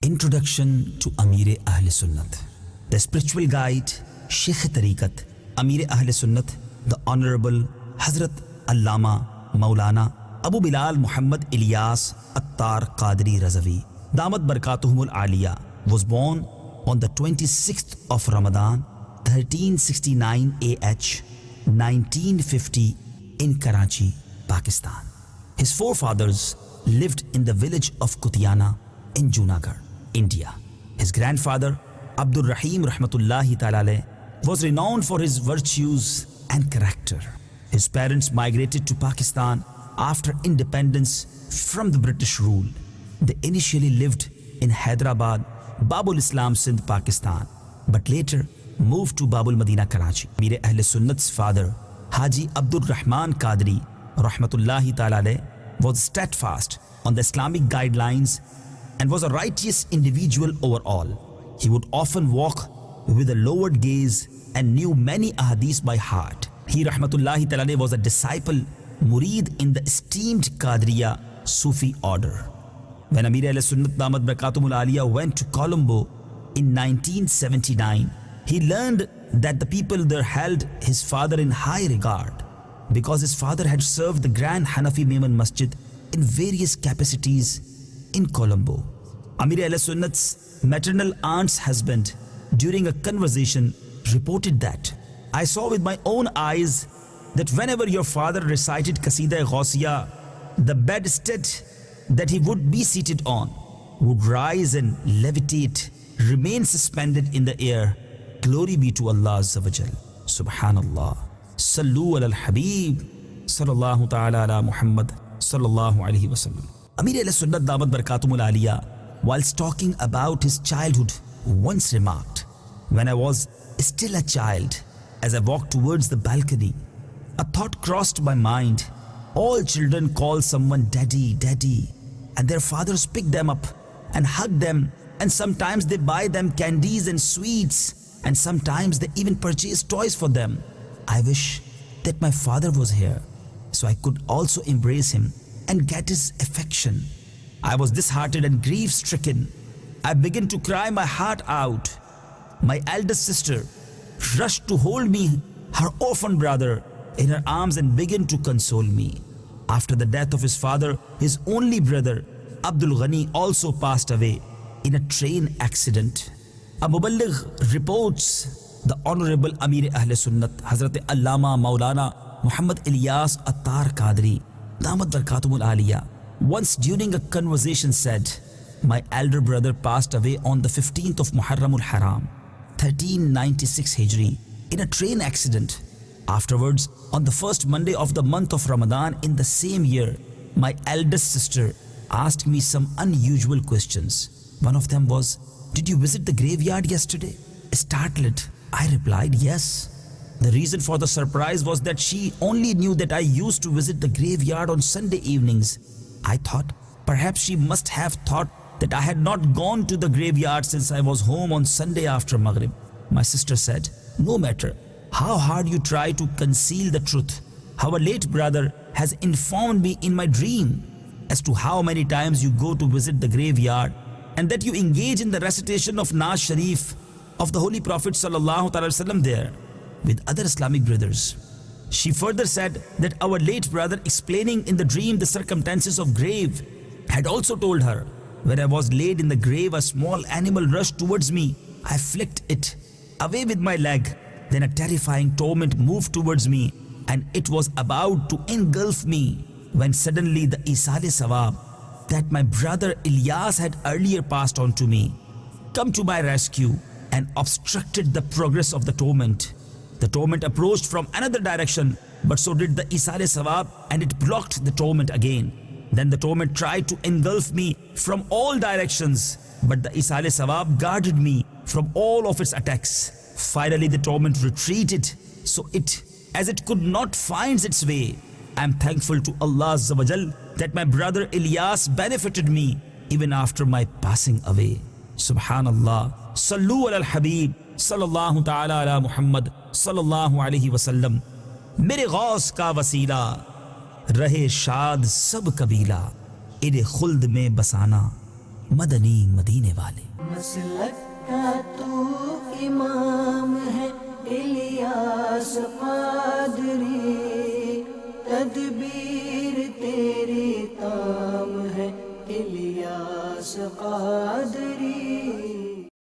Introduction to Amir Ahl Sunnat. The spiritual guide, Sheikh Tariqat, Amir Ahl Sunnat, the Honorable Hazrat Allama Maulana Abu Bilal Muhammad Ilyas Attar Qadri Razavi, Damat Barakatuhumul Aliyah, was born on the 26th of Ramadan, 1369 AH, 1950 in Karachi, Pakistan. His forefathers lived in the village of Kutiana in Junagadh, India. His grandfather, Abdul Rahim Rahmatullahi Ta'ala, was renowned for his virtues and character. His parents migrated to Pakistan after independence from the British rule. They initially lived in Hyderabad, Babul Islam Sindh, Pakistan, but later moved to Babul Madina, Karachi. Amir Ahl Sunnat's father, Haji Abdul Rahman Qadri Rahmatullahi Ta'ala, was steadfast on the Islamic guidelines and was a righteous individual overall. He would often walk with a lowered gaze and knew many ahadith by heart. He Rahmatullahi Ta'ala was a disciple, murid in the esteemed Qadriya Sufi order. When Amir Ahl Sunnat Damat Barakatumul Aliyah went to Colombo in 1979, he learned that the people there held his father in high regard because his father had served the Grand Hanafi Memon Masjid in various capacities in Colombo. Amir Ahl Sunnat's maternal aunt's husband, during a conversation, reported that, "I saw with my own eyes that whenever your father recited Qasida Ghawsiya, the bedstead that he would be seated on would rise and levitate, remain suspended in the air. Glory be to Allah Azza wa Jal. Subhanallah. Sallu ala al-Habib. Sallallahu ta'ala ala Muhammad. Sallallahu alayhi wa sallam." Amir Ahl Sunnat Damat Barakatumul Aliyah, whilst talking about his childhood, once remarked, "When I was still a child, as I walked towards the balcony, a thought crossed my mind. All children call someone daddy, daddy, and their fathers pick them up and hug them, and sometimes they buy them candies and sweets, and sometimes they even purchase toys for them. I wish that my father was here, so I could also embrace him and get his affection. I was disheartened and grief-stricken. I began to cry my heart out. My eldest sister rushed to hold me, her orphan brother, in her arms and began to console me. After the death of his father, his only brother, Abdul Ghani, also passed away in a train accident." A Muballigh reports the Honorable Amir Ahl Sunnat, Hazrat Allama Maulana Muhammad Ilyas Attar Qadri, Damat Barakatumul Aliyah, once during a conversation said, "My elder brother passed away on the 15th of Muharramul Haram, 1396 Hijri, in a train accident. Afterwards, on the first Monday of the month of Ramadan in the same year, my eldest sister asked me some unusual questions. One of them was, 'Did you visit the graveyard yesterday?' Startled, I replied, 'Yes.' The reason for the surprise was that she only knew that I used to visit the graveyard on Sunday evenings. I thought perhaps she must have thought that I had not gone to the graveyard since I was home on Sunday after Maghrib. My sister said, 'No matter how hard you try to conceal the truth, our late brother has informed me in my dream as to how many times you go to visit the graveyard and that you engage in the recitation of Naaz Sharif of the Holy Prophet Sallallahu Alaihi Wasallam there with other Islamic brothers.' She further said that our late brother, explaining in the dream the circumstances of grave, had also told her, 'When I was laid in the grave, a small animal rushed towards me. I flicked it away with my leg. Then a terrifying torment moved towards me, and it was about to engulf me, when suddenly the Isale Sawab that my brother Ilyas had earlier passed on to me come to my rescue and obstructed the progress of the torment. The torment approached from another direction, but so did the Isale Sawab, and it blocked the torment again. Then the torment tried to engulf me from all directions, but the Isale Sawab guarded me from all of its attacks. Finally the torment retreated, so as it could not find its way. I am thankful to Allah Azza wa Jal that my brother Ilyas benefited me even after my passing away. Subhanallah. Sallu ala al-Habib. Sallallahu ta'ala ala Muhammad. Sallallahu alayhi wa sallam. Mere ghaus ka wasila, rahe shad sab kabila, ide khuld mein basana, Madani मदीने वाले। मसलक का तू इमाम है इलियास क़ादरी, तदबीर तेरी ताम है इलियास क़ादरी।